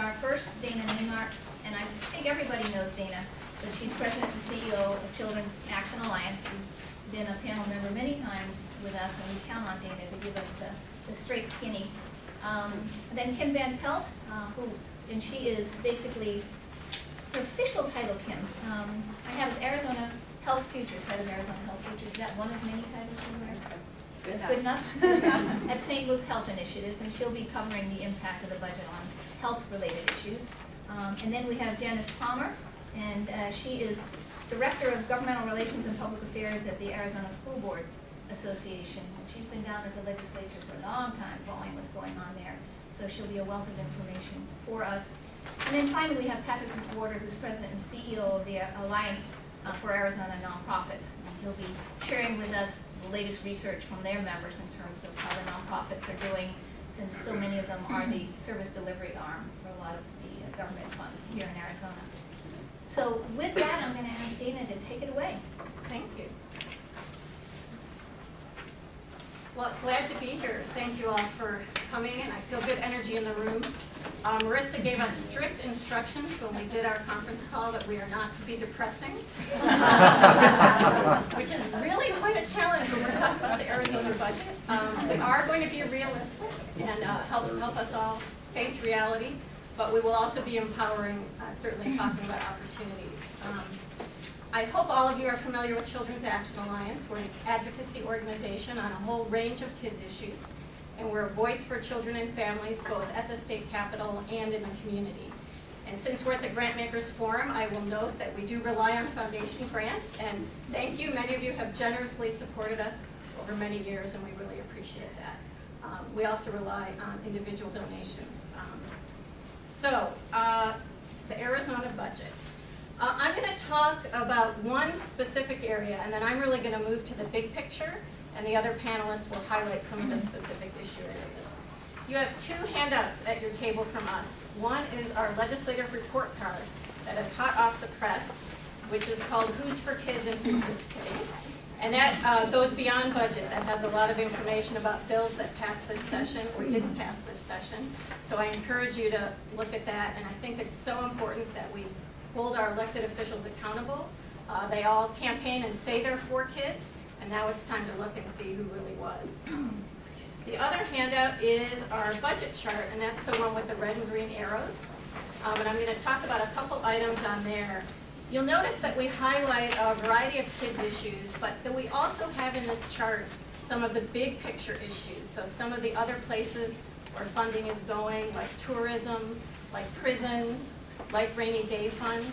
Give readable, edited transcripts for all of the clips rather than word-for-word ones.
our first, Dana Naimark, and I think everybody knows Dana, but she's president and CEO of Children's Action Alliance. She's been a panel member many times with us, and we count on Dana to give us the straight skinny. Then Kim VanPelt, and she is basically, her official title, Kim, I have as Arizona Health Futures, head of Arizona Health Futures. Is that one of many titles you wear? That's good enough? At St. Luke's Health Initiatives, and she'll be covering the impact of the budget on health-related issues. And then we have Janice, and she is Director of Governmental Relations and Public Affairs at the Arizona School Board Association. And she's been down at the legislature for a long time following what's going on there. So she'll be a wealth of information for us. And then finally we have Patrick McWhortor, who's President and CEO of the Alliance for Arizona Nonprofits. And he'll be sharing with us the latest research from their members in terms of how the nonprofits are doing, since so many of them are the service delivery arm for a lot of the government funds here in Arizona. So with that, I'm going to ask Dana to take it away. Thank you. Well, glad to be here. Thank you all for coming in. I feel good energy in the room. Marissa gave us strict instructions when we did our conference call that we are not to be depressing, which is really quite a challenge when we're talking about the Arizona budget. We are going to be realistic and help us all face reality, but we will also be empowering, certainly talking about opportunities. I hope all of you are familiar with Children's Action Alliance. We're an advocacy organization on a whole range of kids issues, and we're a voice for children and families both at the state capitol and in the community. And since we're at the Grantmakers Forum, I will note that we do rely on foundation grants, and thank you. Many of you have generously supported us over many years, and we really appreciate that. We also rely on individual donations. The Arizona budget. I'm going to talk about one specific area, and then I'm really going to move to the big picture, and the other panelists will highlight some of the specific issue areas. You have two handouts at your table from us. One is our legislative report card that is hot off the press, which is called Who's for Kids and Who's Just Kidding. And that goes beyond budget. That has a lot of information about bills that passed this session or didn't pass this session. So I encourage you to look at that, and I think it's so important that we hold our elected officials accountable. They all campaign and say they're for kids, and now it's time to look and see who really was. The other handout is our budget chart, and that's the one with the red and green arrows. And I'm going to talk about a couple items on there. You'll notice that we highlight a variety of kids issues, but that we also have in this chart some of the big picture issues. So some of the other places where funding is going, like tourism, like prisons, like rainy day fund,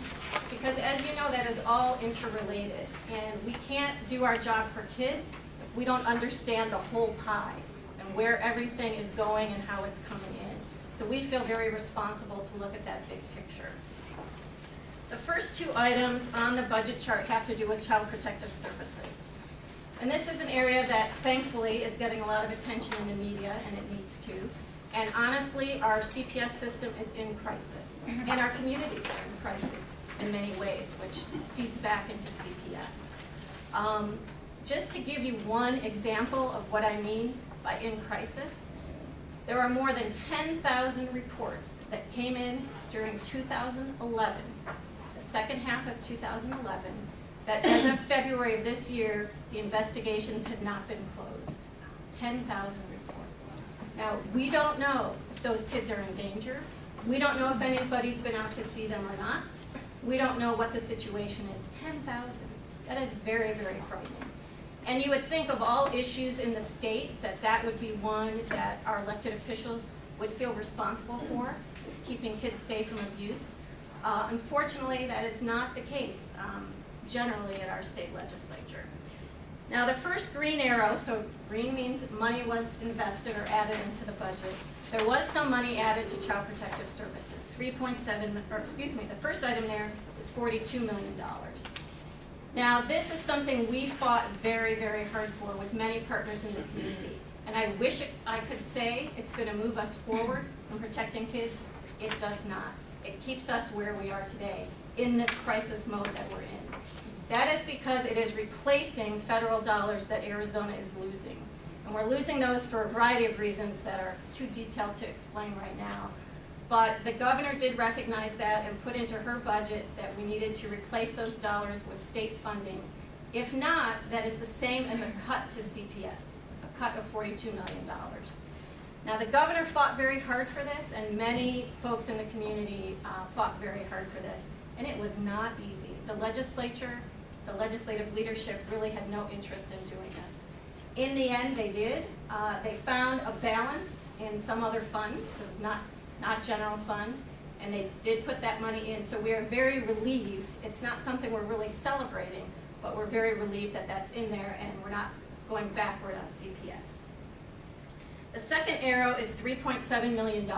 because as you know, that is all interrelated, and we can't do our job for kids if we don't understand the whole pie and where everything is going and how it's coming in. So we feel very responsible to look at that big picture. The first two items on the budget chart have to do with child protective services. And this is an area that thankfully is getting a lot of attention in the media, and it needs to. And honestly, our CPS system is in crisis, and our communities are in crisis in many ways, which feeds back into CPS. Just to give you one example of what I mean by in crisis, there are more than 10,000 reports that came in during 2011, the second half of 2011, that as of February of this year, the investigations had not been closed. 10,000 reports. Now, we don't know if those kids are in danger. We don't know if anybody's been out to see them or not. We don't know what the situation is. 10,000. That is very, very frightening. And you would think of all issues in the state that would be one that our elected officials would feel responsible for, is keeping kids safe from abuse. Unfortunately, that is not the case generally at our state legislature. Now the first green arrow, so green means money was invested or added into the budget. There was some money added to Child Protective Services, the first item there is $42 million. Now this is something we fought very, very hard for with many partners in the community. And I wish I could say it's going to move us forward in protecting kids. It does not. It keeps us where we are today in this crisis mode that we're in. That is because it is replacing federal dollars that Arizona is losing. And we're losing those for a variety of reasons that are too detailed to explain right now. But the governor did recognize that and put into her budget that we needed to replace those dollars with state funding. If not, that is the same as a cut to CPS, a cut of $42 million. Now, the governor fought very hard for this, and many folks in the community fought very hard for this, and it was not easy. The legislature, the legislative leadership really had no interest in doing this. In the end, they did. They found a balance in some other fund. It was not general fund, and they did put that money in. So we are very relieved. It's not something we're really celebrating, but we're very relieved that that's in there, and we're not going backward on CPS. The second arrow is $3.7 million,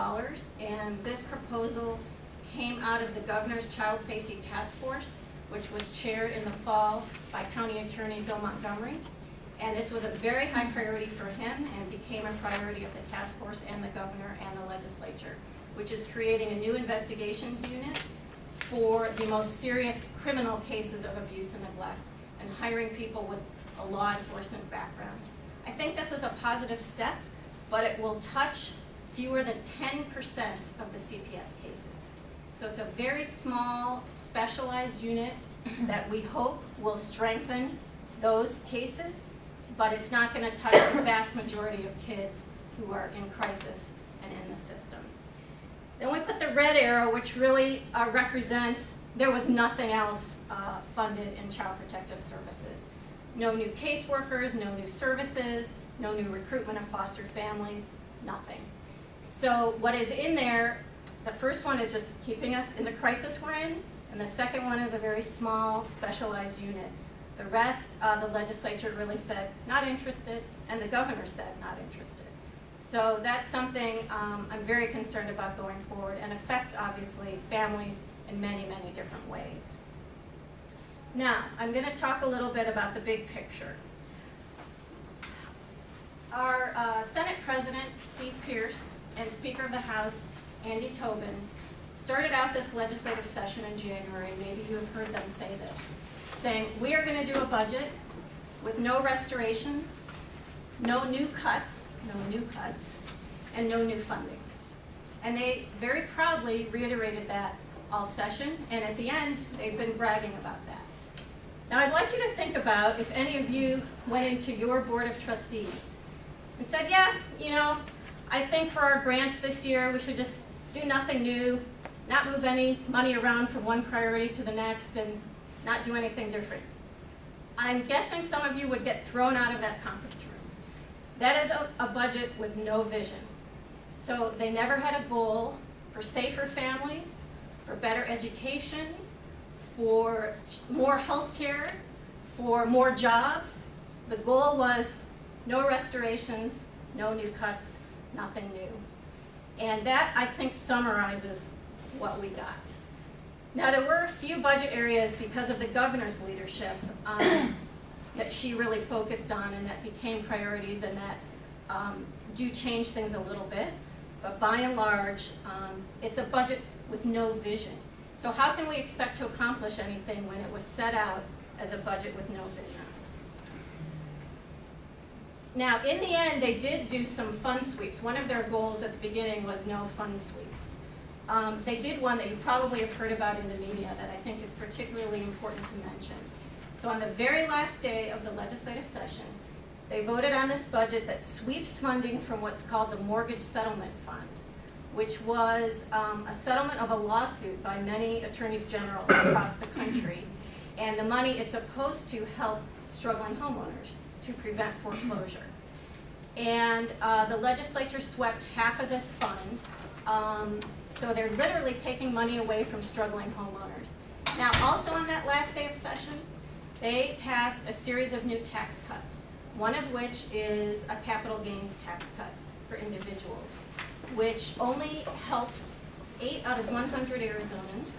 and this proposal came out of the Governor's Child Safety Task Force, which was chaired in the fall by County Attorney Bill Montgomery. And this was a very high priority for him and became a priority of the task force and the governor and the legislature, which is creating a new investigations unit for the most serious criminal cases of abuse and neglect and hiring people with a law enforcement background. I think this is a positive step, but it will touch fewer than 10% of the CPS cases. So it's a very small, specialized unit that we hope will strengthen those cases, but it's not going to touch the vast majority of kids who are in crisis and in the system. Then we put the red arrow, which really represents there was nothing else funded in Child Protective Services. No new caseworkers, no new services, no new recruitment of foster families, nothing. So what is in there, the first one is just keeping us in the crisis we're in, and the second one is a very small, specialized unit. The rest, the legislature really said, not interested, and the governor said, not interested. So that's something I'm very concerned about going forward, and affects, obviously, families in many, many different ways. Now, I'm going to talk a little bit about the big picture. Our Senate President, Steve Pierce, and Speaker of the House, Andy Tobin, started out this legislative session in January. Maybe you have heard them say this, saying, we are going to do a budget with no restorations, no new cuts, and no new funding. And they very proudly reiterated that all session, and at the end, they've been bragging about that. Now, I'd like you to think about if any of you went into your Board of Trustees and said, yeah, you know, I think for our grants this year, we should just do nothing new, not move any money around from one priority to the next, and not do anything different. I'm guessing some of you would get thrown out of that conference room. That is a budget with no vision. So they never had a goal for safer families, for better education, for more health care, for more jobs. The goal was no restorations, no new cuts, nothing new. And that, I think, summarizes what we got. Now, there were a few budget areas because of the governor's leadership that she really focused on and that became priorities and that do change things a little bit. But by and large, it's a budget with no vision. So how can we expect to accomplish anything when it was set out as a budget with no vision? Now, in the end, they did do some fund sweeps. One of their goals at the beginning was no fund sweeps. They did one that you probably have heard about in the media that I think is particularly important to mention. So on the very last day of the legislative session, they voted on this budget that sweeps funding from what's called the Mortgage Settlement Fund, which was a settlement of a lawsuit by many attorneys general across the country. And the money is supposed to help struggling homeowners to prevent foreclosure. And the legislature swept half of this fund. So they're literally taking money away from struggling homeowners. Now, also on that last day of session, they passed a series of new tax cuts, one of which is a capital gains tax cut for individuals, which only helps 8 out of 100 Arizonans,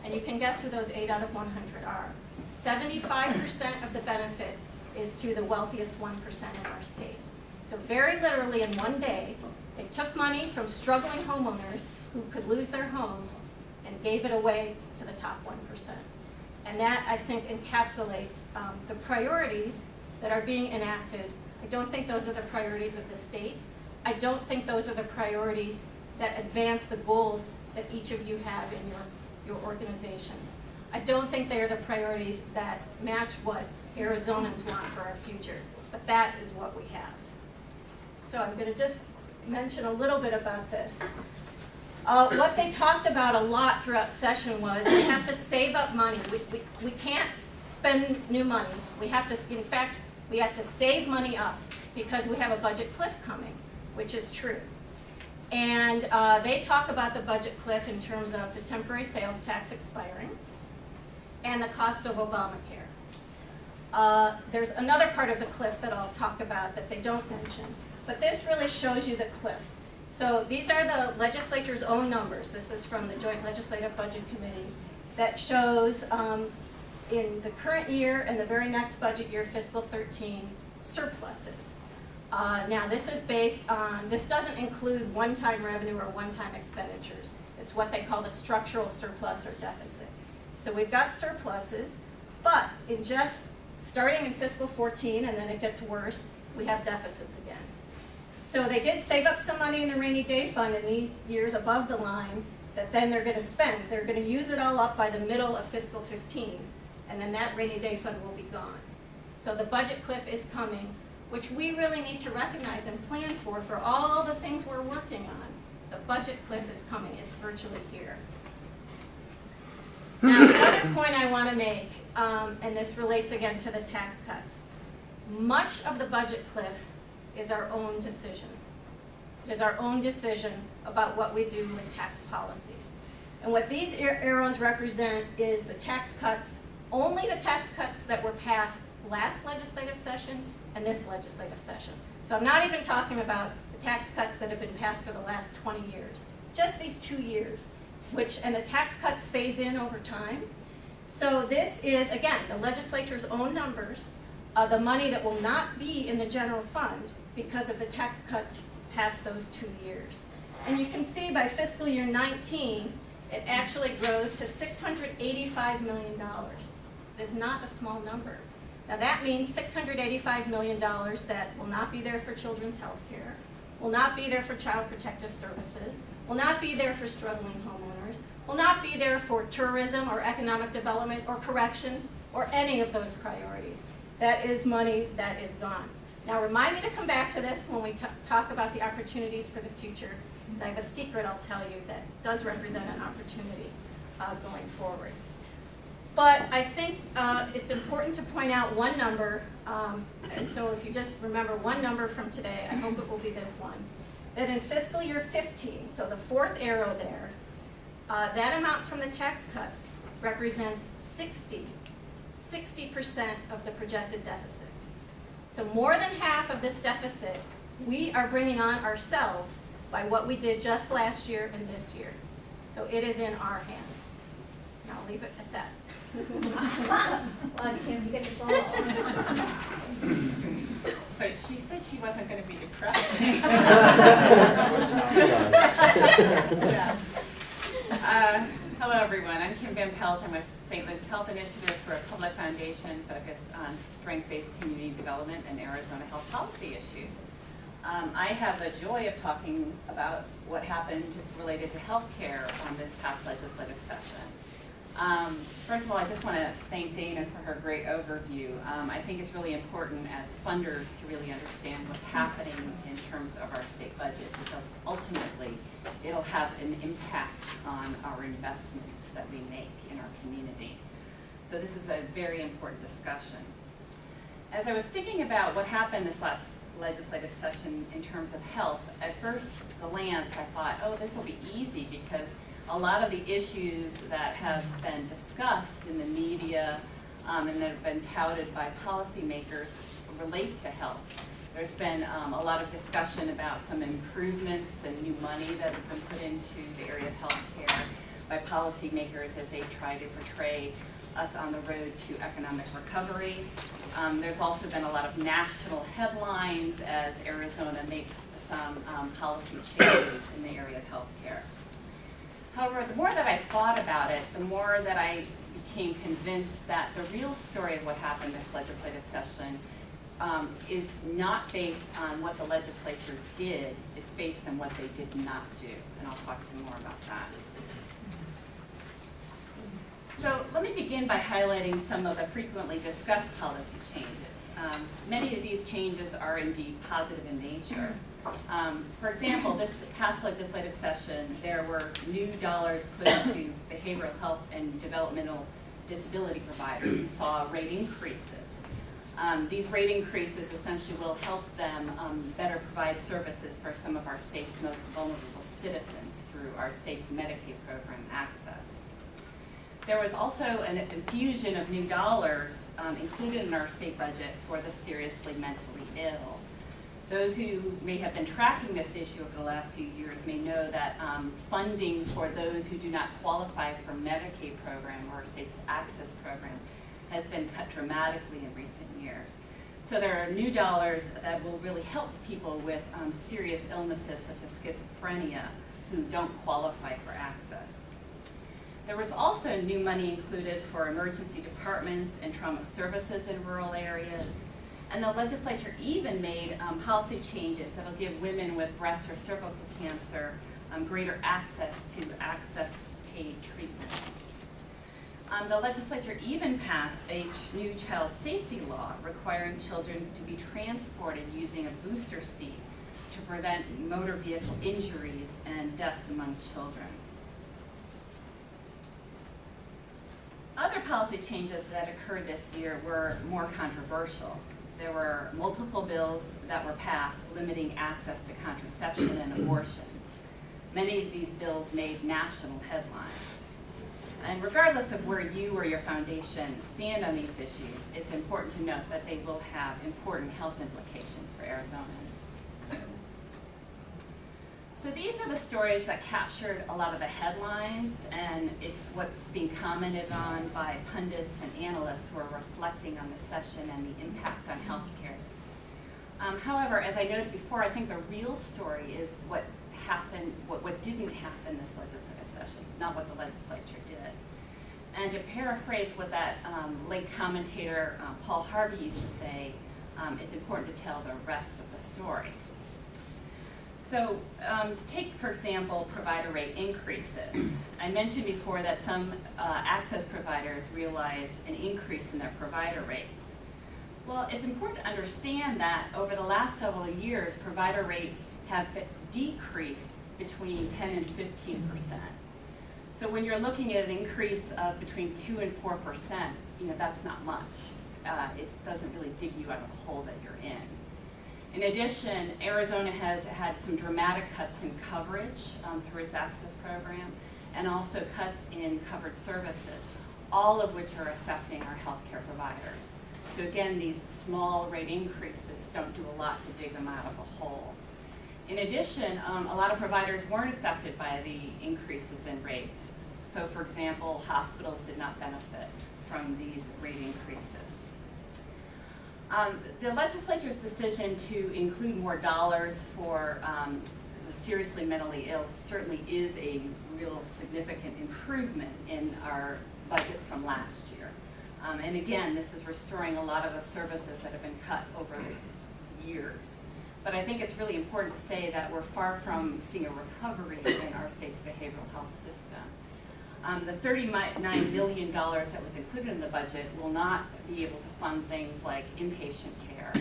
and you can guess who those 8 out of 100 are. 75% of the benefit is to the wealthiest 1% in our state. So very literally in one day, they took money from struggling homeowners who could lose their homes and gave it away to the top 1%. And that, I think, encapsulates the priorities that are being enacted. I don't think those are the priorities of the state. I don't think those are the priorities that advance the goals that each of you have in your organizations. I don't think they are the priorities that match what Arizonans want for our future, but that is what we have. So I'm going to just mention a little bit about this. What they talked about a lot throughout session was we have to save up money. We can't spend new money. We have to, in fact, we have to save money up because we have a budget cliff coming, which is true. And they talk about the budget cliff in terms of the temporary sales tax expiring and the costs of Obamacare. There's another part of the cliff that I'll talk about that they don't mention, but this really shows you the cliff. So these are the legislature's own numbers. This is from the Joint Legislative Budget Committee that shows in the current year and the very next budget year, fiscal 13, surpluses. Now this is based on, this doesn't include one-time revenue or one-time expenditures. It's what they call the structural surplus or deficit. So we've got surpluses, but in just starting in fiscal 14, and then it gets worse, we have deficits again. So they did save up some money in the rainy day fund in these years above the line that then they're going to spend. They're going to use it all up by the middle of fiscal 15, and then that rainy day fund will be gone. So the budget cliff is coming, which we really need to recognize and plan for all the things we're working on. The budget cliff is coming. It's virtually here. Now, the other point I want to make, and this relates again to the tax cuts, much of the budget cliff is our own decision. It is our own decision about what we do with tax policy. And what these arrows represent is the tax cuts, only the tax cuts that were passed last legislative session and this legislative session. So I'm not even talking about the tax cuts that have been passed for the last 20 years, just these 2 years, and the tax cuts phase in over time. So this is, again, the legislature's own numbers, the money that will not be in the general fund because of the tax cuts past those 2 years. And you can see by fiscal year 19, it actually grows to $685 million. It is not a small number. Now that means $685 million that will not be there for children's health care, will not be there for child protective services, will not be there for struggling homeowners, will not be there for tourism or economic development or corrections or any of those priorities. That is money that is gone. Now remind me to come back to this when we talk about the opportunities for the future, because I have a secret I'll tell you that does represent an opportunity going forward. But I think it's important to point out one number, and so if you just remember one number from today, I hope it will be this one, that in fiscal year 15, so the fourth arrow there, that amount from the tax cuts represents 60% of the projected deficit. So more than half of this deficit we are bringing on ourselves by what we did just last year and this year. So it is in our hands. And I'll leave it at that. Well, you get to follow. So she said she wasn't going to be depressed. Yeah. Hello, everyone. I'm Kim VanPelt. I'm with St. Luke's Health Initiatives. We're a public foundation focused on strength-based community development and Arizona health policy issues. I have the joy of talking about what happened related to health care on this past legislative session. First of all, I just want to thank Dana for her great overview. I think it's really important as funders to really understand what's happening in terms of our state budget, because ultimately it'll have an impact on our investments that we make in our community. So this is a very important discussion. As I was thinking about what happened this last legislative session in terms of health, at first glance I thought, oh, this will be easy because a lot of the issues that have been discussed in the media and that have been touted by policymakers relate to health. There's been a lot of discussion about some improvements and new money that have been put into the area of health care by policymakers as they try to portray us on the road to economic recovery. There's also been a lot of national headlines as Arizona makes some policy changes in the area of health care. However, the more that I thought about it, the more that I became convinced that the real story of what happened this legislative session is not based on what the legislature did, it's based on what they did not do, and I'll talk some more about that. So let me begin by highlighting some of the frequently discussed policy changes. Many of these changes are indeed positive in nature. For example, this past legislative session, there were new dollars put into behavioral health and developmental disability providers who saw rate increases. These rate increases essentially will help them better provide services for some of our state's most vulnerable citizens through our state's Medicaid program access. There was also an infusion of new dollars included in our state budget for the seriously mentally ill. Those who may have been tracking this issue over the last few years may know that funding for those who do not qualify for Medicaid program or our state's access program has been cut dramatically in recent years. So there are new dollars that will really help people with serious illnesses such as schizophrenia who don't qualify for access. There was also new money included for emergency departments and trauma services in rural areas. And the legislature even made policy changes that will give women with breast or cervical cancer greater access to paid treatment. The legislature even passed a new child safety law requiring children to be transported using a booster seat to prevent motor vehicle injuries and deaths among children. Other policy changes that occurred this year were more controversial. There were multiple bills that were passed limiting access to contraception and abortion. Many of these bills made national headlines. And regardless of where you or your foundation stand on these issues, it's important to note that they will have important health implications for Arizonans. So these are the stories that captured a lot of the headlines, and it's what's being commented on by pundits and analysts who are reflecting on the session and the impact on healthcare. However, as I noted before, I think the real story is what happened, what didn't happen this legislative session, not what the legislature did. And to paraphrase what that late commentator Paul Harvey used to say, it's important to tell the rest of the story. So take, for example, provider rate increases. I mentioned before that some access providers realized an increase in their provider rates. Well, it's important to understand that over the last several years, provider rates have decreased between 10 and 15%. So when you're looking at an increase of between 2 and 4%, that's not much. It doesn't really dig you out of the hole that you're in. In addition, Arizona has had some dramatic cuts in coverage through its access program, and also cuts in covered services, all of which are affecting our healthcare providers. So again, these small rate increases don't do a lot to dig them out of a hole. In addition, a lot of providers weren't affected by the increases in rates. So for example, hospitals did not benefit from these rate increases. The legislature's decision to include more dollars for the seriously mentally ill certainly is a real significant improvement in our budget from last year. And again, this is restoring a lot of the services that have been cut over the years. But I think it's really important to say that we're far from seeing a recovery in our state's behavioral health system. The $39 million that was included in the budget will not be able to fund things like inpatient care.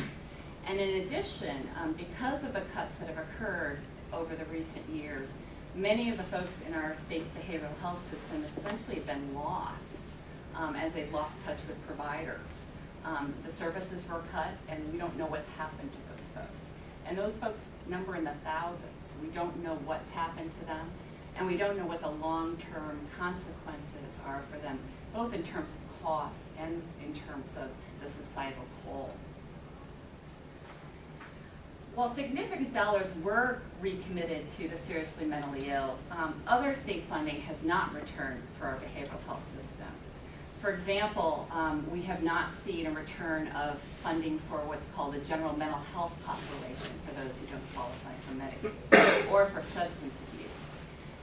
And in addition, because of the cuts that have occurred over the recent years, many of the folks in our state's behavioral health system essentially have been lost as they've lost touch with providers. The services were cut, and we don't know what's happened to those folks. And those folks number in the thousands. We don't know what's happened to them, and we don't know what the long-term consequences are for them, both in terms of cost and in terms of the societal toll. While significant dollars were recommitted to the seriously mentally ill, other state funding has not returned for our behavioral health system. For example, we have not seen a return of funding for what's called the general mental health population for those who don't qualify for Medicaid or for substance abuse.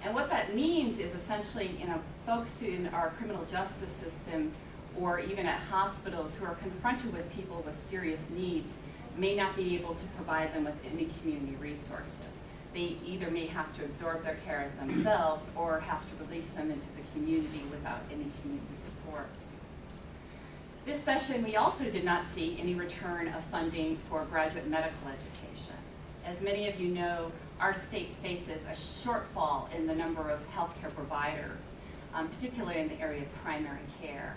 And what that means is essentially, folks in our criminal justice system or even at hospitals who are confronted with people with serious needs may not be able to provide them with any community resources. They either may have to absorb their care themselves or have to release them into the community without any community supports. This session, we also did not see any return of funding for graduate medical education. As many of you know, our state faces a shortfall in the number of healthcare providers, particularly in the area of primary care.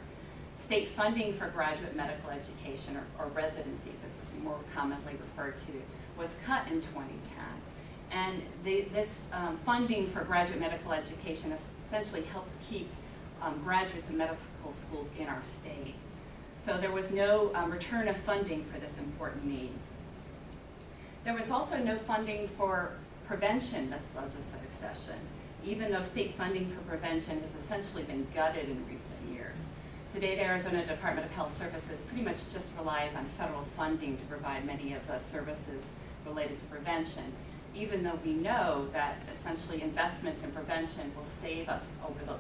State funding for graduate medical education, or residencies as more commonly referred to, was cut in 2010. And this funding for graduate medical education essentially helps keep graduates of medical schools in our state. So there was no return of funding for this important need. There was also no funding for prevention this legislative session, even though state funding for prevention has essentially been gutted in recent years. Today, the Arizona Department of Health Services pretty much just relies on federal funding to provide many of the services related to prevention, even though we know that essentially investments in prevention will save us over the,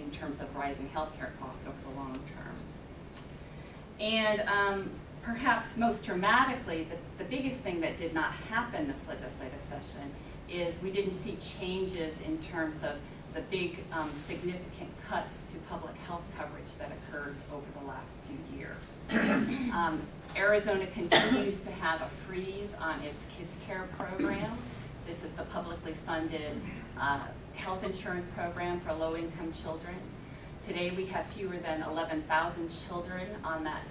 in terms of rising healthcare costs over the long term. And perhaps most dramatically, the biggest thing that did not happen this legislative session is we didn't see changes in terms of the big significant cuts to public health coverage that occurred over the last few years. Arizona continues to have a freeze on its kids care program. This is the publicly funded health insurance program for low-income children. Today we have fewer than 11,000 children on that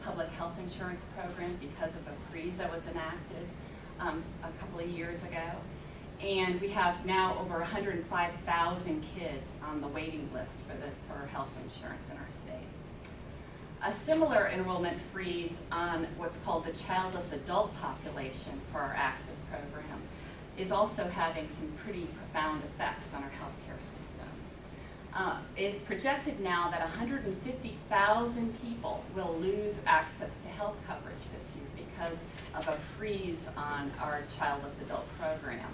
public health insurance program because of a freeze that was enacted a couple of years ago. And we have now over 105,000 kids on the waiting list for health insurance in our state. A similar enrollment freeze on what's called the childless adult population for our Access program is also having some pretty profound effects on our healthcare system. It's projected now that 150,000 people will lose access to health coverage this year because of a freeze on our childless adult program.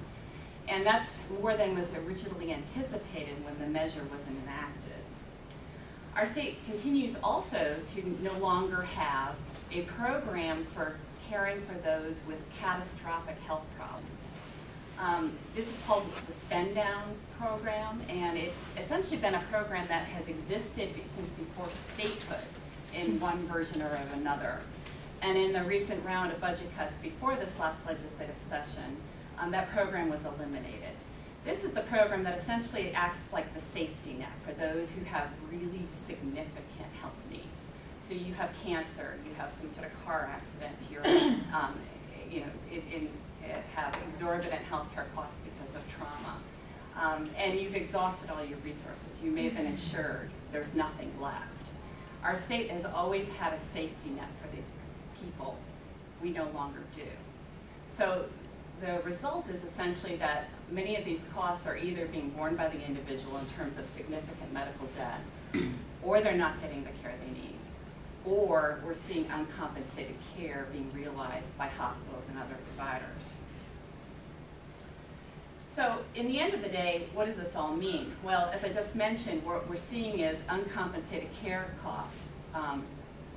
And that's more than was originally anticipated when the measure was enacted. Our state continues also to no longer have a program for caring for those with catastrophic health problems. This is called the Spend Down program, and it's essentially been a program that has existed since before statehood in one version or of another. And in the recent round of budget cuts before this last legislative session, that program was eliminated. This is the program that essentially acts like the safety net for those who have really significant health needs. So you have cancer, you have some sort of car accident, you're, have exorbitant healthcare costs because of trauma, and you've exhausted all your resources. You may have been insured. There's nothing left. Our state has always had a safety net for these people. We no longer do. So the result is essentially that many of these costs are either being borne by the individual in terms of significant medical debt, or they're not getting the care they need, or we're seeing uncompensated care being realized by hospitals and other providers. So in the end of the day, what does this all mean? Well, as I just mentioned, what we're seeing is uncompensated care costs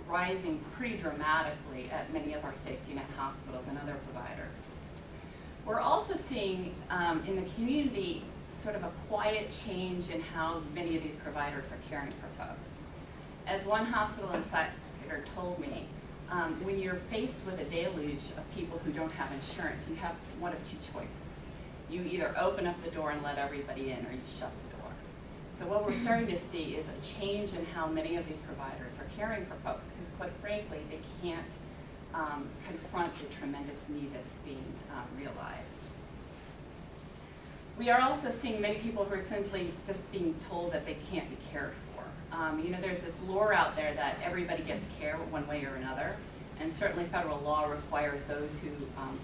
rising pretty dramatically at many of our safety net hospitals and other providers. We're also seeing in the community sort of a quiet change in how many of these providers are caring for folks. As one hospital insider told me, when you're faced with a deluge of people who don't have insurance, you have one of two choices. You either open up the door and let everybody in, or you shut the door. So what we're starting to see is a change in how many of these providers are caring for folks, because quite frankly, they can't confront the tremendous need that's being realized. We are also seeing many people who are simply just being told that they can't be cared for. There's this lore out there that everybody gets care one way or another, and certainly federal law requires those who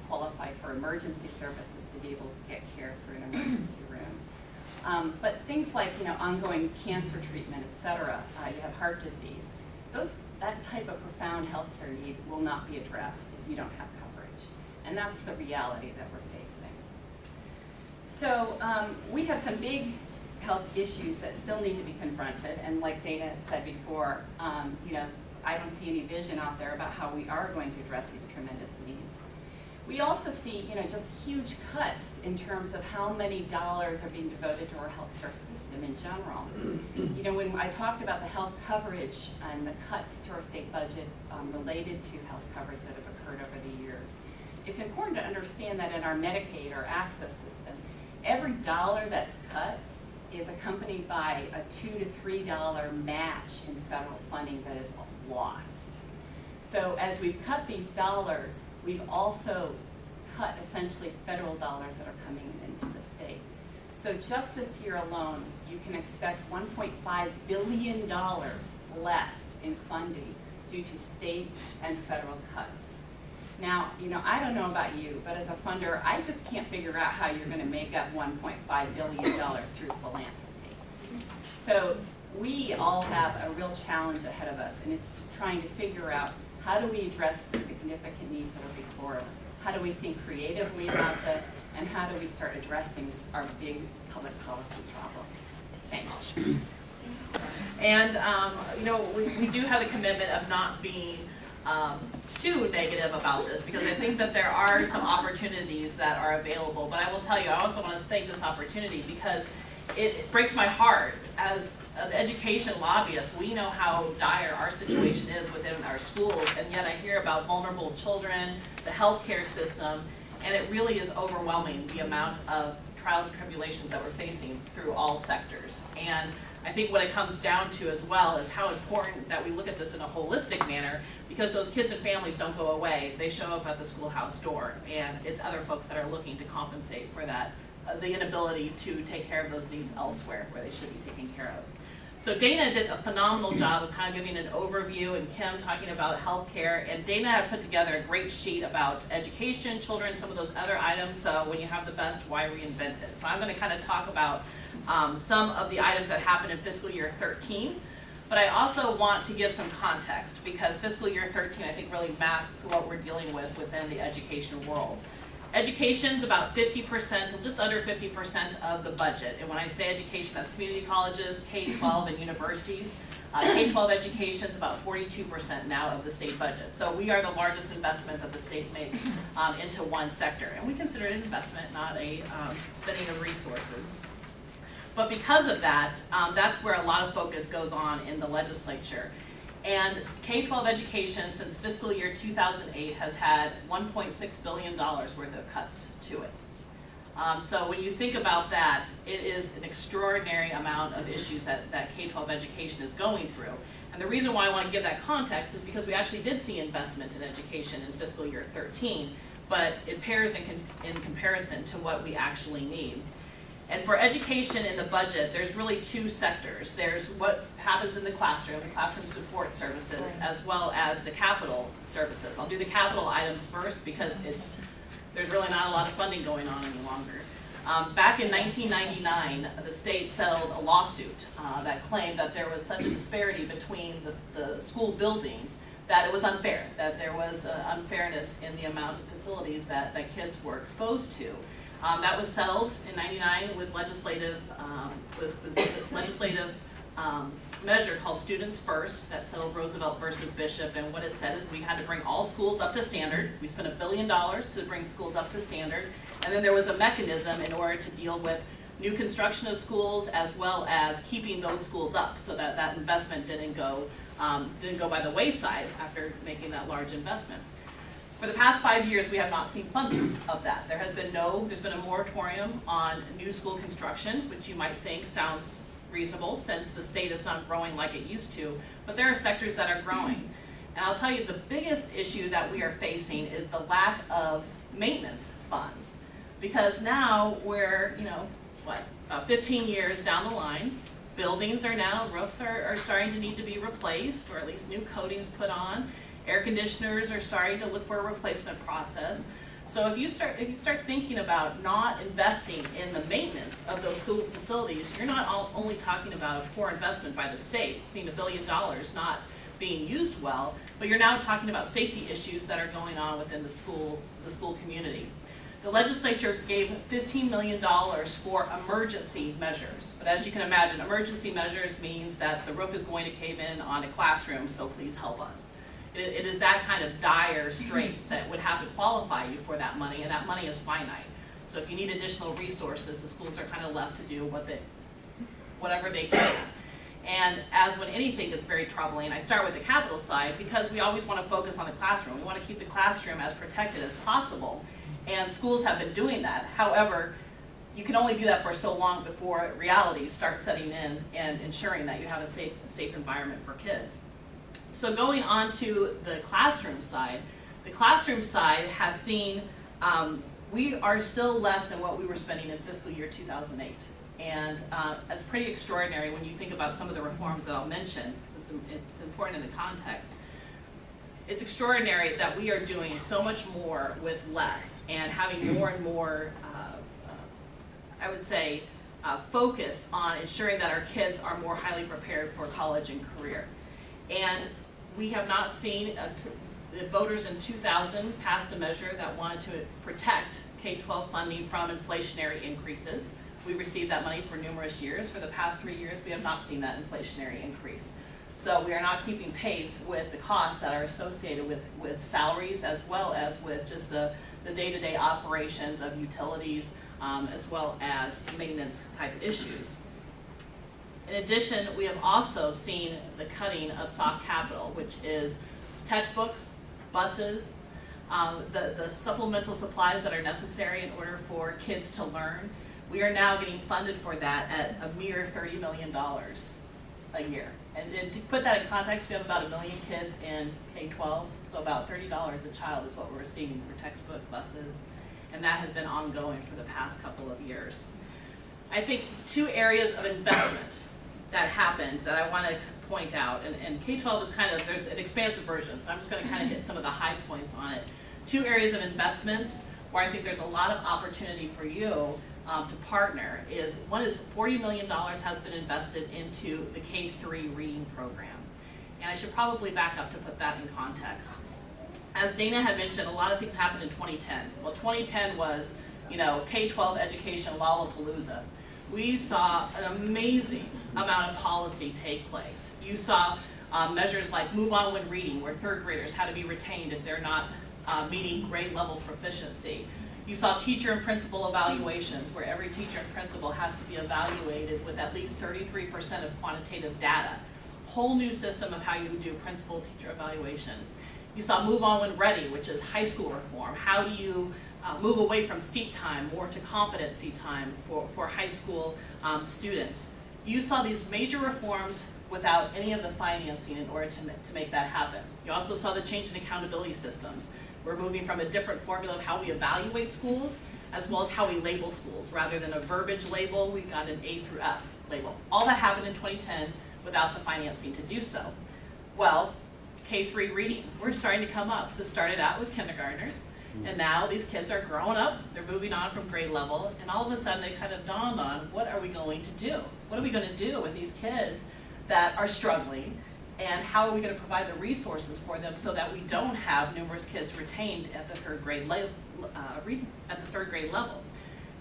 qualify for emergency services to be able to get care through an emergency room. But things like ongoing cancer treatment, et cetera, you have heart disease, that type of profound healthcare need will not be addressed if you don't have coverage. And that's the reality that we're facing. So we have some big health issues that still need to be confronted. And like Dana said before, you know, I don't see any vision out there about how we are going to address these tremendous needs. We also see, you know, just huge cuts in terms of how many dollars are being devoted to our healthcare system in general. You know, when I talked about the health coverage and the cuts to our state budget related to health coverage that have occurred over the years, it's important to understand that in our Medicaid or access system, every dollar that's cut is accompanied by a $2 to $3 match in federal funding that is lost. So as we've cut these dollars, we've also cut essentially federal dollars that are coming into the state. So just this year alone, you can expect $1.5 billion less in funding due to state and federal cuts. Now, you know, I don't know about you, but as a funder, I just can't figure out how you're going to make up $1.5 billion through philanthropy. So we all have a real challenge ahead of us, and it's trying to figure out how do we address the significant needs that are before us? How do we think creatively about this? And how do we start addressing our big public policy problems? Thanks. And you know, we do have the commitment of not being too negative about this, because I think that there are some opportunities that are available. But I will tell you, I also want to thank this opportunity because it breaks my heart. As an education lobbyist, we know how dire our situation is within our schools, and yet I hear about vulnerable children, the healthcare system, and it really is overwhelming the amount of trials and tribulations that we're facing through all sectors. And I think what it comes down to as well is how important that we look at this in a holistic manner, because those kids and families don't go away. They show up at the schoolhouse door, and it's other folks that are looking to compensate for that, the inability to take care of those needs elsewhere where they should be taken care of. So Dana did a phenomenal job of kind of giving an overview, and Kim talking about healthcare, and Dana had put together a great sheet about education, children, some of those other items. So when you have the best, why reinvent it? So I'm going to kind of talk about some of the items that happened in fiscal year 13, but I also want to give some context, because fiscal year 13 I think really masks what we're dealing with within the education world. Education's about 50%, just under 50% of the budget. And when I say education, that's community colleges, K-12, and universities. K-12 education is about 42% now of the state budget. So we are the largest investment that the state makes into one sector. And we consider it an investment, not a spending of resources. But because of that, that's where a lot of focus goes on in the legislature. And K-12 education since fiscal year 2008 has had $1.6 billion worth of cuts to it. So when you think about that, it is an extraordinary amount of issues that K-12 education is going through. And the reason why I want to give that context is because we actually did see investment in education in fiscal year 13, but it pales in comparison to what we actually need. And for education in the budget, there's really two sectors. There's what happens in the classroom support services, as well as the capital services. I'll do the capital items first because there's really not a lot of funding going on any longer. Back in 1999, the state settled a lawsuit that claimed that there was such a disparity between the school buildings that it was unfair, that there was unfairness in the amount of facilities that kids were exposed to. That was settled in '99 with legislative measure called Students First that settled Roosevelt versus Bishop. And what it said is we had to bring all schools up to standard. We spent $1 billion to bring schools up to standard. And then there was a mechanism in order to deal with new construction of schools as well as keeping those schools up, so that that investment didn't go by the wayside after making that large investment. For the past 5 years, we have not seen funding of that. There's been a moratorium on new school construction, which you might think sounds reasonable since the state is not growing like it used to, but there are sectors that are growing. And I'll tell you, the biggest issue that we are facing is the lack of maintenance funds. Because now we're, about 15 years down the line, roofs are starting to need to be replaced, or at least new coatings put on. Air conditioners are starting to look for a replacement process. So if you start thinking about not investing in the maintenance of those school facilities, you're not only talking about a poor investment by the state, seeing $1 billion not being used well, but you're now talking about safety issues that are going on within the school community. The legislature gave $15 million for emergency measures. But as you can imagine, emergency measures means that the roof is going to cave in on a classroom, so please help us. It is that kind of dire straits that would have to qualify you for that money, and that money is finite. So if you need additional resources, the schools are kind of left to do whatever they can. And as when anything gets very troubling, I start with the capital side because we always want to focus on the classroom. We want to keep the classroom as protected as possible. And schools have been doing that. However, you can only do that for so long before reality starts setting in and ensuring that you have a safe environment for kids. So going on to the classroom side has seen, we are still less than what we were spending in fiscal year 2008. And that's pretty extraordinary when you think about some of the reforms that I'll mention, since it's important in the context. It's extraordinary that we are doing so much more with less and having more and more, I would say, focus on ensuring that our kids are more highly prepared for college and career. And we have not seen, the voters in 2000 passed a measure that wanted to protect K-12 funding from inflationary increases. We received that money for numerous years. For the past 3 years, we have not seen that inflationary increase. So we are not keeping pace with the costs that are associated with salaries, as well as with just the day-to-day operations of utilities, as well as maintenance type issues. In addition, we have also seen the cutting of soft capital, which is textbooks, buses, the supplemental supplies that are necessary in order for kids to learn. We are now getting funded for that at a mere $30 million a year. And to put that in context, we have about 1 million kids in K-12, so about $30 a child is what we're receiving for textbook, buses, and that has been ongoing for the past couple of years. I think 2 areas of investment that happened that I want to point out, and K-12 is kind of, there's an expansive version, so I'm just going to kind of hit some of the high points on it. 2 areas of investments where I think there's a lot of opportunity for you to partner is, one is $40 million has been invested into the K-3 reading program. And I should probably back up to put that in context. As Dana had mentioned, a lot of things happened in 2010. Well, 2010 was, K-12 education Lollapalooza. We saw an amazing amount of policy take place. You saw measures like Move On When Reading, where 3rd graders had to be retained if they're not meeting grade level proficiency. You saw teacher and principal evaluations, where every teacher and principal has to be evaluated with at least 33% of quantitative data. Whole new system of how you do principal-teacher evaluations. You saw Move On When Ready, which is high school reform. How do you move away from seat time more to competency time for high school students? You saw these major reforms without any of the financing in order to make that happen. You also saw the change in accountability systems. We're moving from a different formula of how we evaluate schools, as well as how we label schools. Rather than a verbiage label, we got an A through F label. All that happened in 2010 without the financing to do so. Well, K-3 reading, we're starting to come up. This started out with kindergartners, and now these kids are growing up, they're moving on from grade level, and all of a sudden it kind of dawned on, what are we going to do? What are we going to do with these kids that are struggling? And how are we going to provide the resources for them so that we don't have numerous kids retained at the 3rd grade level?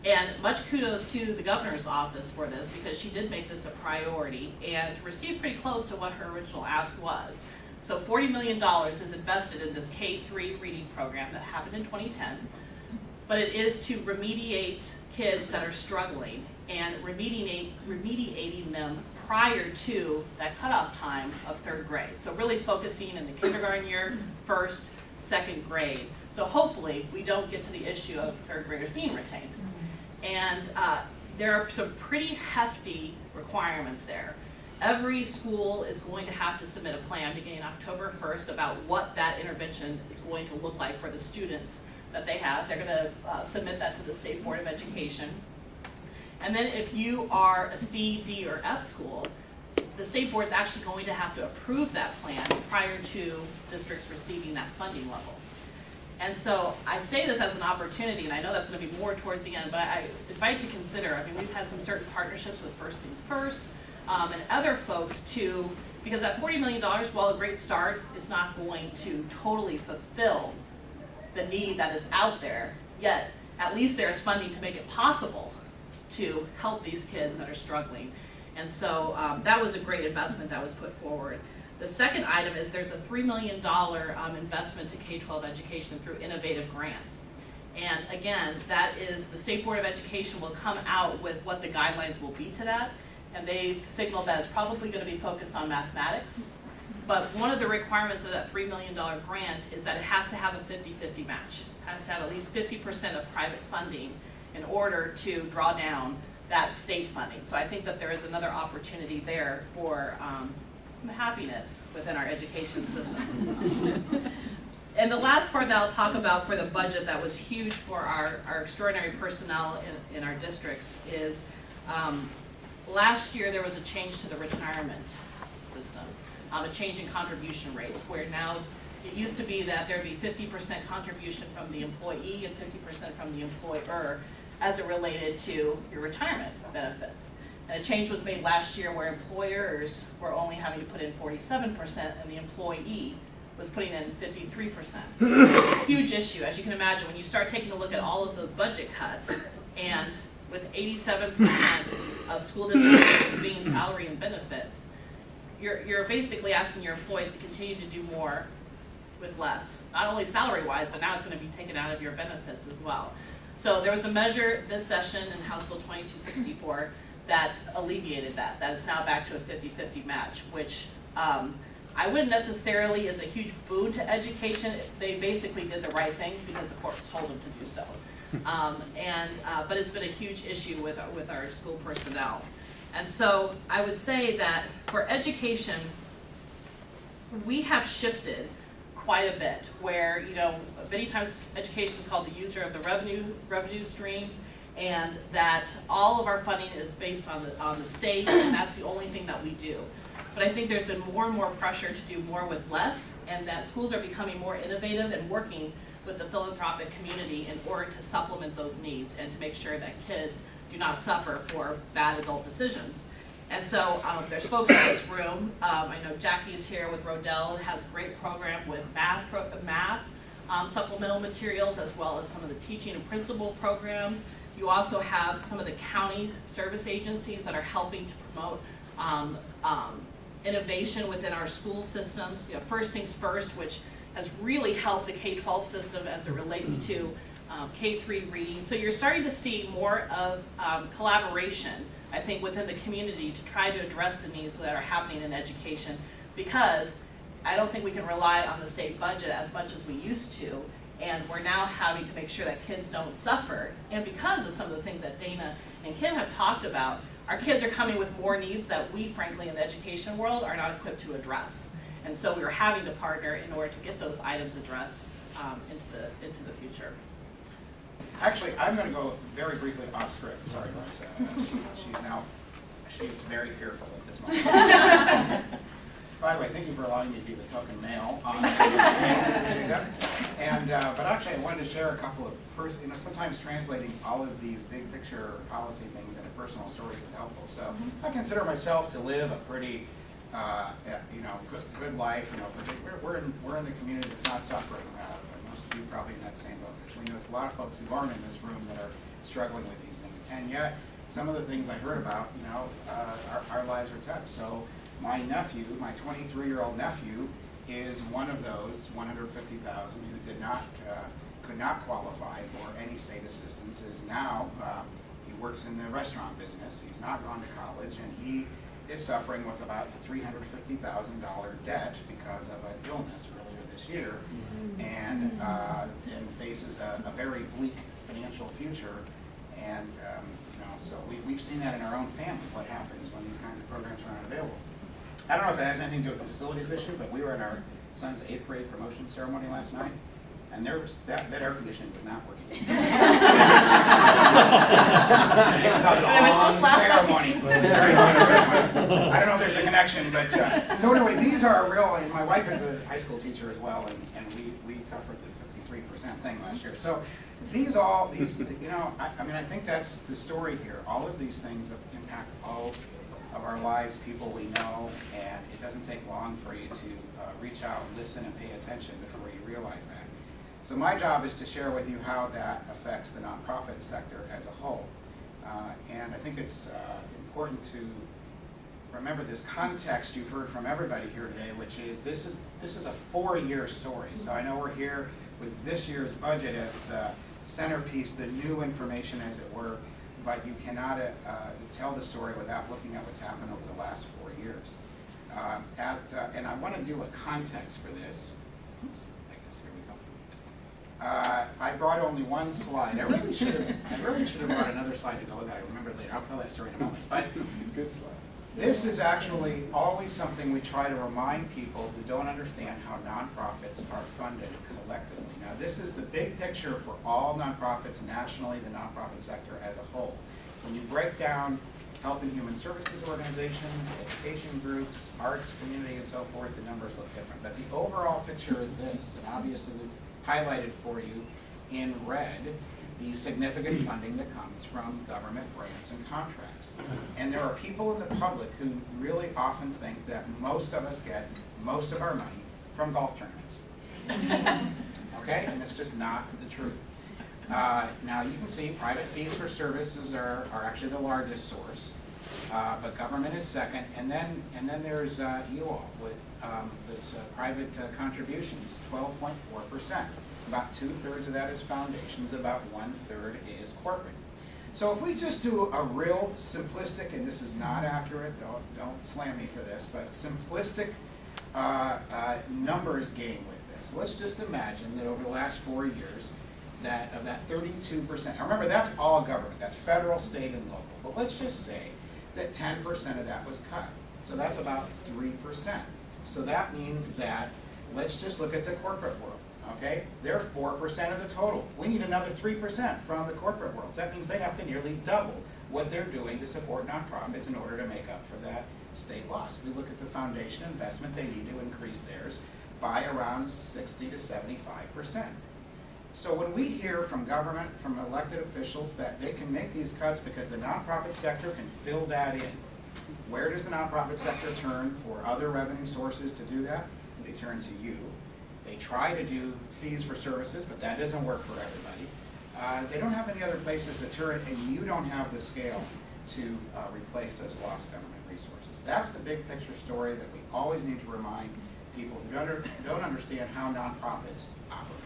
And much kudos to the governor's office for this, because she did make this a priority and received pretty close to what her original ask was. So $40 million is invested in this K-3 reading program that happened in 2010, but it is to remediate kids that are struggling and remediating them prior to that cutoff time of 3rd grade. So really focusing in the kindergarten year, 1st, 2nd grade. So hopefully we don't get to the issue of 3rd graders being retained. And there are some pretty hefty requirements there. Every school is going to have to submit a plan beginning October 1st about what that intervention is going to look like for the students that they have. They're going to submit that to the State Board of Education. And then if you are a C, D, or F school, the state board is actually going to have to approve that plan prior to districts receiving that funding level. And so I say this as an opportunity, and I know that's going to be more towards the end, but I invite to consider, we've had some certain partnerships with First Things First and other folks too, because that $40 million, while a great start, is not going to totally fulfill the need that is out there, yet at least there's funding to make it possible to help these kids that are struggling. And so that was a great investment that was put forward. The second item is there's a $3 million investment to K-12 education through innovative grants. And again, that is, the State Board of Education will come out with what the guidelines will be to that. And they've signaled that it's probably going to be focused on mathematics. But one of the requirements of that $3 million grant is that it has to have a 50-50 match. It has to have at least 50% of private funding in order to draw down that state funding. So I think that there is another opportunity there for some happiness within our education system. And the last part that I'll talk about for the budget that was huge for our extraordinary personnel in our districts is last year there was a change to the retirement system, a change in contribution rates, where now it used to be that there'd be 50% contribution from the employee and 50% from the employer as it related to your retirement benefits. And a change was made last year where employers were only having to put in 47% and the employee was putting in 53%. Huge issue, as you can imagine, when you start taking a look at all of those budget cuts, and with 87% of school district budgets being salary and benefits, you're basically asking your employees to continue to do more with less. Not only salary-wise, but now it's going to be taken out of your benefits as well. So there was a measure this session in House Bill 2264 that alleviated that. That is now back to a 50-50 match, which I wouldn't necessarily is a huge boon to education. They basically did the right thing because the courts told them to do so. But it's been a huge issue with our school personnel. And so I would say that for education, we have shifted quite a bit, where many times education is called the user of the revenue streams, and that all of our funding is based on the state, and that's the only thing that we do. But I think there's been more and more pressure to do more with less, and that schools are becoming more innovative and working with the philanthropic community in order to supplement those needs and to make sure that kids do not suffer for bad adult decisions. And so there's folks in this room. I know Jackie's here with Rodell, has a great program with math supplemental materials, as well as some of the teaching and principal programs. You also have some of the county service agencies that are helping to promote innovation within our school systems. First Things First, which has really helped the K-12 system as it relates to K-3 reading. So you're starting to see more of collaboration, I think, within the community to try to address the needs that are happening in education, because I don't think we can rely on the state budget as much as we used to, and we're now having to make sure that kids don't suffer. And because of some of the things that Dana and Kim have talked about, our kids are coming with more needs that we, frankly, in the education world are not equipped to address. And so we are having to partner in order to get those items addressed into the future. Actually, I'm going to go very briefly off script. Sorry, Melissa. She's very fearful at this moment. By the way, thank you for allowing me to be the token male on the agenda. But actually, I wanted to share a couple of sometimes translating all of these big picture policy things into personal stories is helpful. So I consider myself to live a pretty good life. We're in the community that's not suffering. Most of you probably in that same boat. We know there's a lot of folks who aren't in this room that are struggling with these things, and yet some of the things I heard about, our lives are touched. So my nephew, my 23-year-old nephew, is one of those 150,000 who could not qualify for any state assistance. Is now he works in the restaurant business. He's not gone to college, and he is suffering with about a $350,000 debt because of an illness earlier this year, and faces a very bleak financial future. And so we've seen that in our own family, what happens when these kinds of programs are not available. I don't know if it has anything to do with the facilities issue, but we were at our son's 8th grade promotion ceremony last night, and that air conditioning was not working. It was a long ceremony. Very long ceremony. I don't know if there's a connection, but so anyway, these are real. And my wife is a high school teacher as well, and we suffered the 53% thing last year. So I think that's the story here. All of these things impact all of our lives, people we know, and it doesn't take long for you to reach out, listen, and pay attention before you realize that. So my job is to share with you how that affects the nonprofit sector as a whole. And I think it's important to remember this context you've heard from everybody here today, which is this is a 4-year story. So I know we're here with this year's budget as the centerpiece, the new information as it were, but you cannot tell the story without looking at what's happened over the last 4 years. And I want to do a context for this. Oops, I guess here we go. I brought only one slide. I really should have brought another slide to go with that. I remember later. I'll tell that story in a moment. But It's a good slide. this is actually always something we try to remind people who don't understand how nonprofits are funded collectively. Now, this is the big picture for all nonprofits nationally, the nonprofit sector as a whole. When you break down health and human services organizations, education groups, arts, community, and so forth, the numbers look different. But the overall picture is this, and obviously we've highlighted for you in red the significant funding that comes from government grants and contracts. And there are people in the public who really often think that most of us get most of our money from golf tournaments. Okay, and it's just not the truth. Now you can see private fees for services are actually the largest source, but government is second, and then there's you all with this private contributions, 12.4%. About 2/3 of that is foundations, about 1/3 is corporate. So if we just do a real simplistic, and this is not accurate, don't slam me for this, but simplistic numbers game with this. Let's just imagine that over the last 4 years, that of that 32%, now remember that's all government, that's federal, state, and local, but let's just say that 10% of that was cut. So that's about 3%. So that means that, let's just look at the corporate world. Okay, they're 4% of the total. We need another 3% from the corporate world. That means they have to nearly double what they're doing to support nonprofits in order to make up for that state loss. If we look at the foundation investment, they need to increase theirs by around 60 to 75%. So when we hear from government, from elected officials that they can make these cuts because the nonprofit sector can fill that in, where does the nonprofit sector turn for other revenue sources to do that? They turn to you. They try to do fees for services, but that doesn't work for everybody. They don't have any other places to turn, and you don't have the scale to replace those lost government resources. That's the big picture story that we always need to remind people who don't understand how nonprofits operate.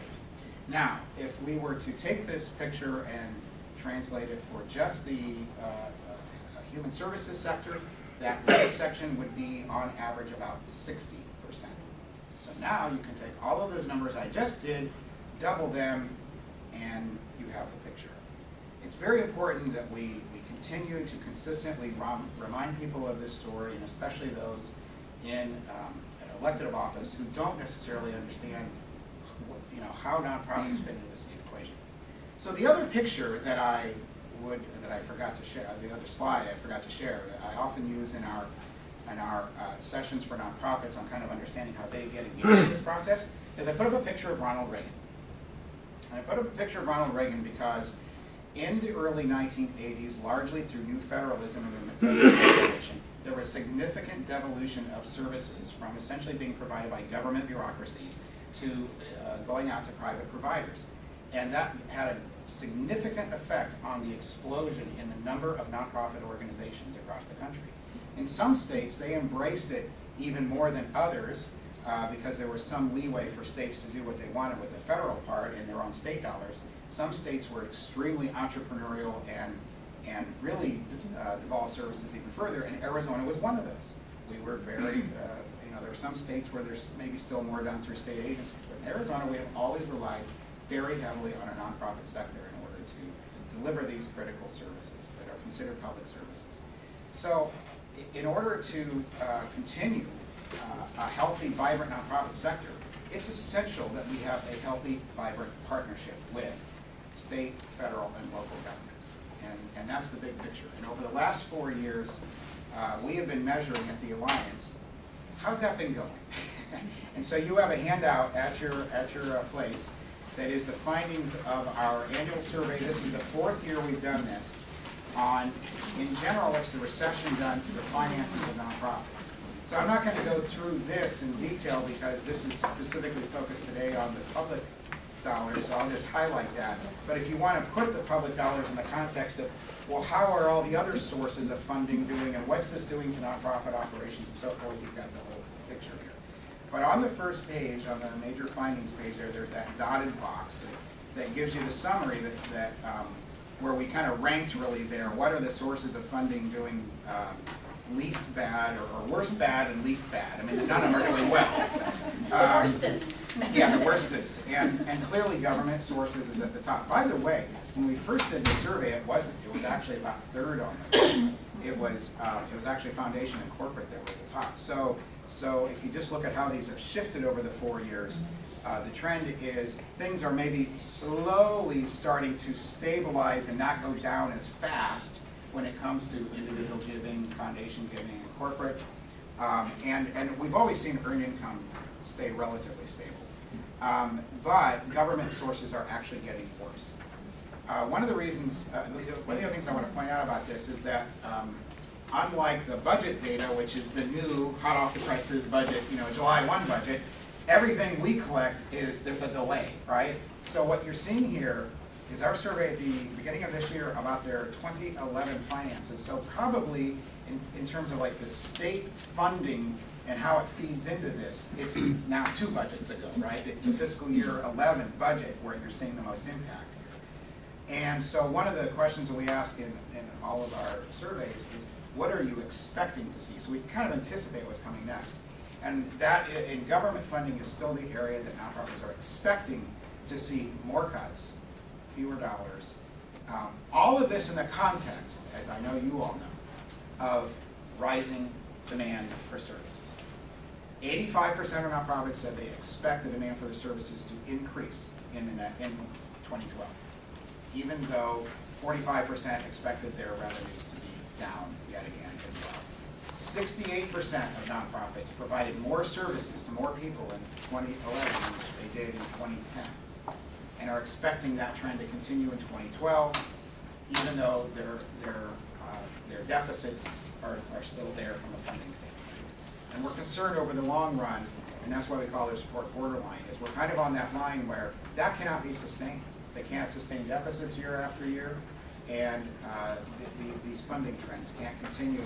Now, if we were to take this picture and translate it for just the human services sector, that red section would be on average about 60%. So now you can take all of those numbers I just did, double them, and you have the picture. It's very important that we continue to consistently remind people of this story, and especially those in an elected office who don't necessarily understand how nonprofits fit into this equation. So the other picture that I forgot to share, the other slide I forgot to share, that I often use in our sessions for nonprofits on kind of understanding how they get engaged in this process, is I put up a picture of Ronald Reagan. And I put up a picture of Ronald Reagan because in the early 1980s, largely through new federalism and the administration, there was significant devolution of services from essentially being provided by government bureaucracies to going out to private providers. And that had a significant effect on the explosion in the number of nonprofit organizations across the country. In some states, they embraced it even more than others because there was some leeway for states to do what they wanted with the federal part in their own state dollars. Some states were extremely entrepreneurial and really devolved services even further, and Arizona was one of those. We were very, there are some states where there's maybe still more done through state agencies, but in Arizona we have always relied very heavily on a nonprofit sector in order to deliver these critical services that are considered public services. So in order to continue a healthy, vibrant nonprofit sector, it's essential that we have a healthy, vibrant partnership with state, federal, and local governments. And that's the big picture. And over the last 4 years, we have been measuring at the Alliance, how's that been going? And so you have a handout at your place that is the findings of our annual survey. This is the 4th year we've done this. In general, it's the reception done to the finances of nonprofits. So I'm not going to go through this in detail because this is specifically focused today on the public dollars, so I'll just highlight that. But if you want to put the public dollars in the context of, well, how are all the other sources of funding doing, and what's this doing to nonprofit operations and so forth, you've got the whole picture here. But on the first page, on the major findings page there's that dotted box that gives you the summary that where we kind of ranked really there. What are the sources of funding doing least bad or worst bad and least bad? I mean, none of them are doing well. The worstest. Yeah, the worstest. And clearly government sources is at the top. By the way, when we first did the survey, it wasn't. It was actually about third on the list. It was actually foundation and corporate that were at the top. So if you just look at how these have shifted over the 4 years, the trend is things are maybe slowly starting to stabilize and not go down as fast when it comes to individual giving, foundation giving, and corporate. And we've always seen earned income stay relatively stable. But government sources are actually getting worse. One of the reasons, one of the other things I want to point out about this is that unlike the budget data, which is the new hot off the presses budget, July 1 budget, everything we collect there's a delay, right? So what you're seeing here is our survey at the beginning of this year about their 2011 finances. So probably in terms of like the state funding and how it feeds into this, it's now 2 budgets ago, right? It's the fiscal year 11 budget where you're seeing the most impact here. And so one of the questions that we ask in all of our surveys is, what are you expecting to see? So we can kind of anticipate what's coming next. And that in government funding is still the area that nonprofits are expecting to see more cuts, fewer dollars. All of this in the context, as I know you all know, of rising demand for services. 85% of nonprofits said they expect the demand for the services to increase in 2012, even though 45% expected their revenues to be down yet again as well. 68% of nonprofits provided more services to more people in 2011 than they did in 2010, and are expecting that trend to continue in 2012, even though their deficits are still there from a funding standpoint. And we're concerned over the long run, and that's why we call their support borderline, is we're kind of on that line where that cannot be sustained. They can't sustain deficits year after year, and these funding trends can't continue,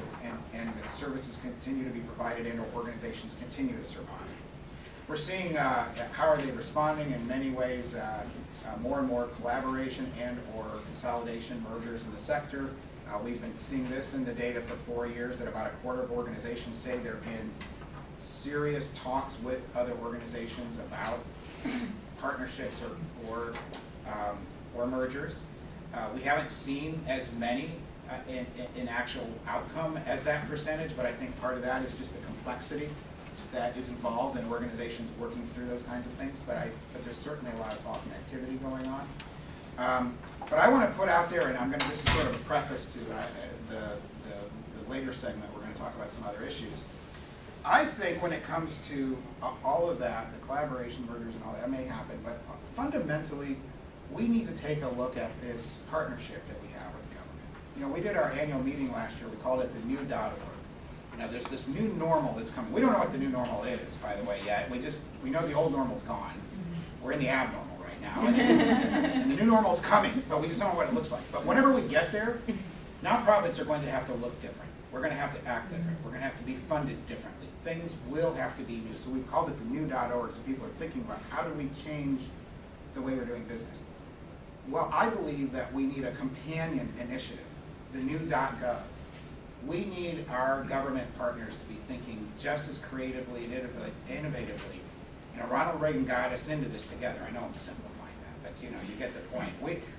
and the services continue to be provided and organizations continue to survive. We're seeing how are they responding in many ways, more and more collaboration and or consolidation, mergers in the sector. We've been seeing this in the data for 4 years, that about a quarter of organizations say they're in serious talks with other organizations about partnerships or mergers. We haven't seen as many in actual outcome as that percentage, but I think part of that is just the complexity that is involved in organizations working through those kinds of things. But there's certainly a lot of talk and activity going on. But I want to put out there, and this is sort of a preface to the later segment, we're going to talk about some other issues. I think when it comes to all of that, the collaboration, mergers and all that may happen, but fundamentally, we need to take a look at this partnership that we have with government. We did our annual meeting last year, we called it the new.org. There's this new normal that's coming. We don't know what the new normal is, by the way, yet. We know the old normal's gone. We're in the abnormal right now. And the new normal's coming, but we just don't know what it looks like. But whenever we get there, nonprofits are going to have to look different. We're going to have to act different. We're going to have to be funded differently. Things will have to be new. So we've called it the new.org, so people are thinking about how do we change the way we're doing business. Well, I believe that we need a companion initiative, the new.gov. We need our government partners to be thinking just as creatively and innovatively. Ronald Reagan got us into this together. I know I'm simplifying that, but you get the point.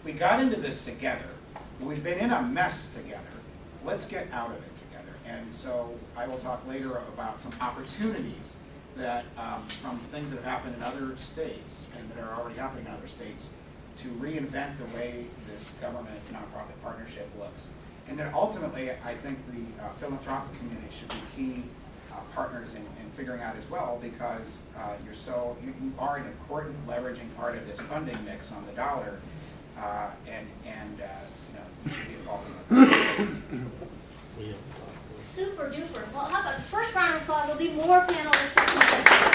We got into this together. We've been in a mess together. Let's get out of it together. And so I will talk later about some opportunities that from things that have happened in other states and that are already happening in other states to reinvent the way this government nonprofit partnership looks. And then ultimately, I think the philanthropic community should be key partners in figuring out as well, because you are an important leveraging part of this funding mix on the dollar, and you should be involved in it. Super duper. Well, how about first round of applause? There'll be more panelists.